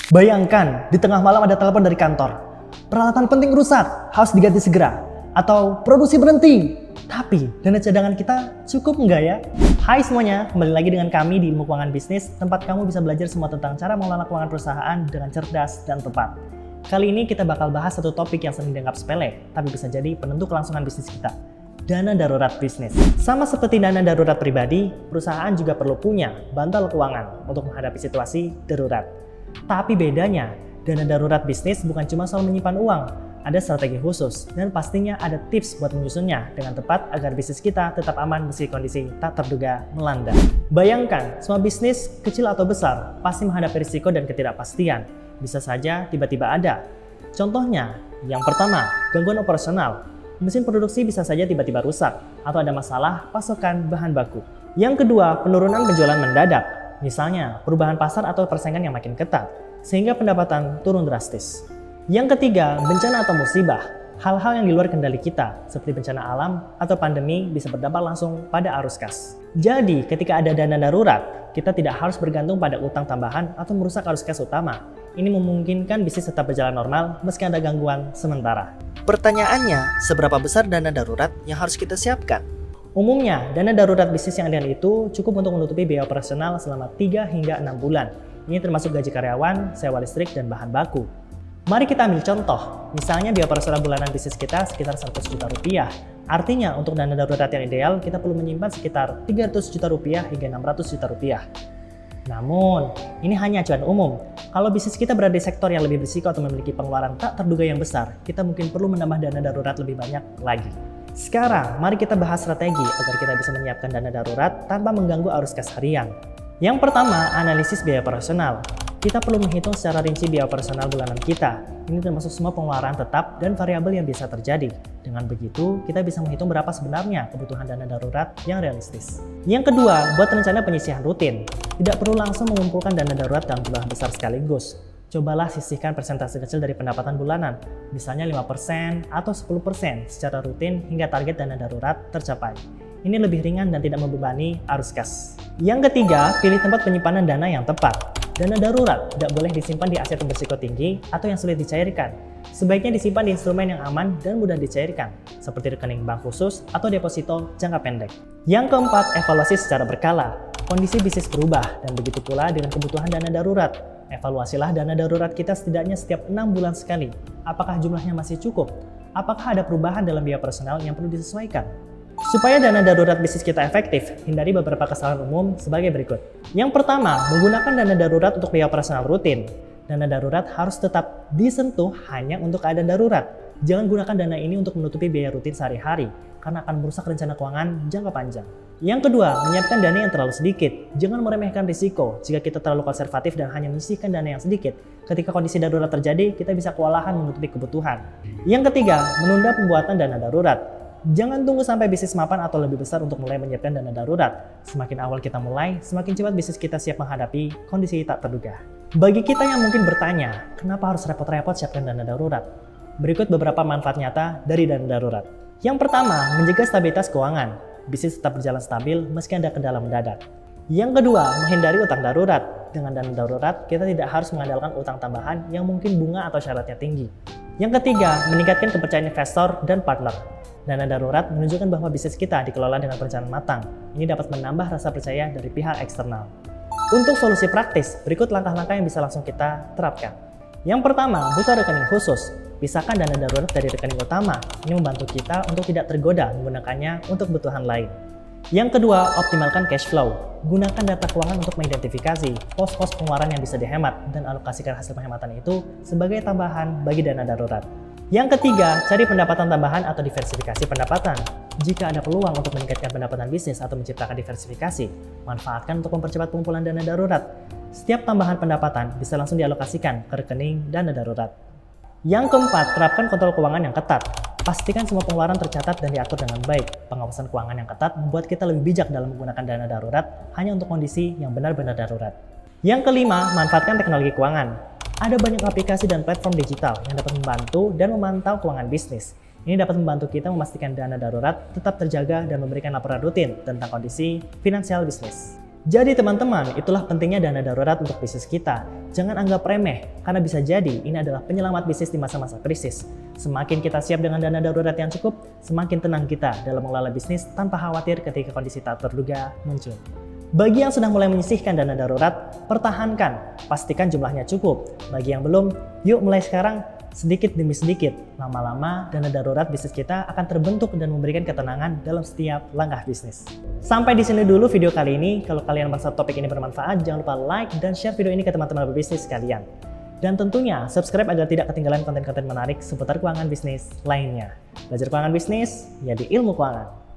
Bayangkan, di tengah malam ada telepon dari kantor. Peralatan penting rusak, harus diganti segera. Atau produksi berhenti. Tapi, dana cadangan kita cukup nggak ya? Hai semuanya, kembali lagi dengan kami di Ilmu Keuangan Bisnis, tempat kamu bisa belajar semua tentang cara mengelola keuangan perusahaan dengan cerdas dan tepat. Kali ini kita bakal bahas satu topik yang sering dianggap sepele, tapi bisa jadi penentu kelangsungan bisnis kita. Dana darurat bisnis. Sama seperti dana darurat pribadi, perusahaan juga perlu punya bantal keuangan untuk menghadapi situasi darurat. Tapi bedanya, dana darurat bisnis bukan cuma soal menyimpan uang, ada strategi khusus dan pastinya ada tips buat menyusunnya dengan tepat agar bisnis kita tetap aman meski kondisi tak terduga melanda. Bayangkan, semua bisnis kecil atau besar pasti menghadapi risiko dan ketidakpastian. Bisa saja tiba-tiba ada. Contohnya, yang pertama, gangguan operasional. Mesin produksi bisa saja tiba-tiba rusak atau ada masalah pasokan bahan baku. Yang kedua, penurunan penjualan mendadak. Misalnya, perubahan pasar atau persaingan yang makin ketat, sehingga pendapatan turun drastis. Yang ketiga, bencana atau musibah. Hal-hal yang di luar kendali kita, seperti bencana alam atau pandemi bisa berdampak langsung pada arus kas. Jadi, ketika ada dana darurat, kita tidak harus bergantung pada utang tambahan atau merusak arus kas utama. Ini memungkinkan bisnis tetap berjalan normal meski ada gangguan sementara. Pertanyaannya, seberapa besar dana darurat yang harus kita siapkan? Umumnya, dana darurat bisnis yang ideal itu cukup untuk menutupi biaya operasional selama 3 hingga 6 bulan. Ini termasuk gaji karyawan, sewa listrik, dan bahan baku. Mari kita ambil contoh. Misalnya biaya operasional bulanan bisnis kita sekitar 100 juta rupiah. Artinya, untuk dana darurat yang ideal, kita perlu menyimpan sekitar 300 juta rupiah hingga 600 juta rupiah. Namun, ini hanya acuan umum. Kalau bisnis kita berada di sektor yang lebih berisiko atau memiliki pengeluaran tak terduga yang besar, kita mungkin perlu menambah dana darurat lebih banyak lagi. Sekarang, mari kita bahas strategi agar kita bisa menyiapkan dana darurat tanpa mengganggu arus kas harian. Yang pertama, analisis biaya operasional. Kita perlu menghitung secara rinci biaya operasional bulanan kita. Ini termasuk semua pengeluaran tetap dan variabel yang bisa terjadi. Dengan begitu, kita bisa menghitung berapa sebenarnya kebutuhan dana darurat yang realistis. Yang kedua, buat rencana penyisihan rutin. Tidak perlu langsung mengumpulkan dana darurat dalam jumlah besar sekaligus. Cobalah sisihkan persentase kecil dari pendapatan bulanan, misalnya 5% atau 10% secara rutin hingga target dana darurat tercapai. Ini lebih ringan dan tidak membebani arus kas. Yang ketiga, pilih tempat penyimpanan dana yang tepat. Dana darurat tidak boleh disimpan di aset berisiko tinggi atau yang sulit dicairkan. Sebaiknya disimpan di instrumen yang aman dan mudah dicairkan, seperti rekening bank khusus atau deposito jangka pendek. Yang keempat, evaluasi secara berkala. Kondisi bisnis berubah dan begitu pula dengan kebutuhan dana darurat. Evaluasilah dana darurat kita setidaknya setiap 6 bulan sekali. Apakah jumlahnya masih cukup? Apakah ada perubahan dalam biaya personal yang perlu disesuaikan? Supaya dana darurat bisnis kita efektif, hindari beberapa kesalahan umum sebagai berikut. Yang pertama, menggunakan dana darurat untuk biaya operasional rutin. Dana darurat harus tetap disentuh hanya untuk keadaan darurat. Jangan gunakan dana ini untuk menutupi biaya rutin sehari-hari, karena akan merusak rencana keuangan jangka panjang. Yang kedua, menyiapkan dana yang terlalu sedikit. Jangan meremehkan risiko. Jika kita terlalu konservatif dan hanya menyisihkan dana yang sedikit, ketika kondisi darurat terjadi, kita bisa kewalahan menutupi kebutuhan. Yang ketiga, menunda pembuatan dana darurat. Jangan tunggu sampai bisnis mapan atau lebih besar untuk mulai menyiapkan dana darurat. Semakin awal kita mulai, semakin cepat bisnis kita siap menghadapi kondisi tak terduga. Bagi kita yang mungkin bertanya, kenapa harus repot-repot siapkan dana darurat? Berikut beberapa manfaat nyata dari dana darurat. Yang pertama, menjaga stabilitas keuangan. Bisnis tetap berjalan stabil meski ada kendala mendadak. Yang kedua, menghindari utang darurat. Dengan dana darurat, kita tidak harus mengandalkan utang tambahan yang mungkin bunga atau syaratnya tinggi. Yang ketiga, meningkatkan kepercayaan investor dan partner. Dana darurat menunjukkan bahwa bisnis kita dikelola dengan perencanaan matang. Ini dapat menambah rasa percaya dari pihak eksternal. Untuk solusi praktis, berikut langkah-langkah yang bisa langsung kita terapkan. Yang pertama, buka rekening khusus. Pisahkan dana darurat dari rekening utama. Ini membantu kita untuk tidak tergoda menggunakannya untuk kebutuhan lain. Yang kedua, optimalkan cash flow. Gunakan data keuangan untuk mengidentifikasi pos-pos pengeluaran yang bisa dihemat dan alokasikan hasil penghematan itu sebagai tambahan bagi dana darurat. Yang ketiga, cari pendapatan tambahan atau diversifikasi pendapatan. Jika ada peluang untuk meningkatkan pendapatan bisnis atau menciptakan diversifikasi, manfaatkan untuk mempercepat pengumpulan dana darurat. Setiap tambahan pendapatan bisa langsung dialokasikan ke rekening dana darurat. Yang keempat, terapkan kontrol keuangan yang ketat. Pastikan semua pengeluaran tercatat dan diatur dengan baik. Pengawasan keuangan yang ketat membuat kita lebih bijak dalam menggunakan dana darurat hanya untuk kondisi yang benar-benar darurat. Yang kelima, manfaatkan teknologi keuangan. Ada banyak aplikasi dan platform digital yang dapat membantu dan memantau keuangan bisnis. Ini dapat membantu kita memastikan dana darurat tetap terjaga dan memberikan laporan rutin tentang kondisi finansial bisnis. Jadi teman-teman, itulah pentingnya dana darurat untuk bisnis kita. Jangan anggap remeh, karena bisa jadi ini adalah penyelamat bisnis di masa-masa krisis. Semakin kita siap dengan dana darurat yang cukup, semakin tenang kita dalam mengelola bisnis tanpa khawatir ketika kondisi tak terduga muncul. Bagi yang sudah mulai menyisihkan dana darurat, pertahankan, pastikan jumlahnya cukup. Bagi yang belum, yuk mulai sekarang, sedikit demi sedikit. Lama-lama, dana darurat bisnis kita akan terbentuk dan memberikan ketenangan dalam setiap langkah bisnis. Sampai di sini dulu video kali ini. Kalau kalian merasa topik ini bermanfaat, jangan lupa like dan share video ini ke teman-teman berbisnis sekalian. Dan tentunya subscribe agar tidak ketinggalan konten-konten menarik seputar keuangan bisnis lainnya. Belajar keuangan bisnis, jadi ilmu keuangan.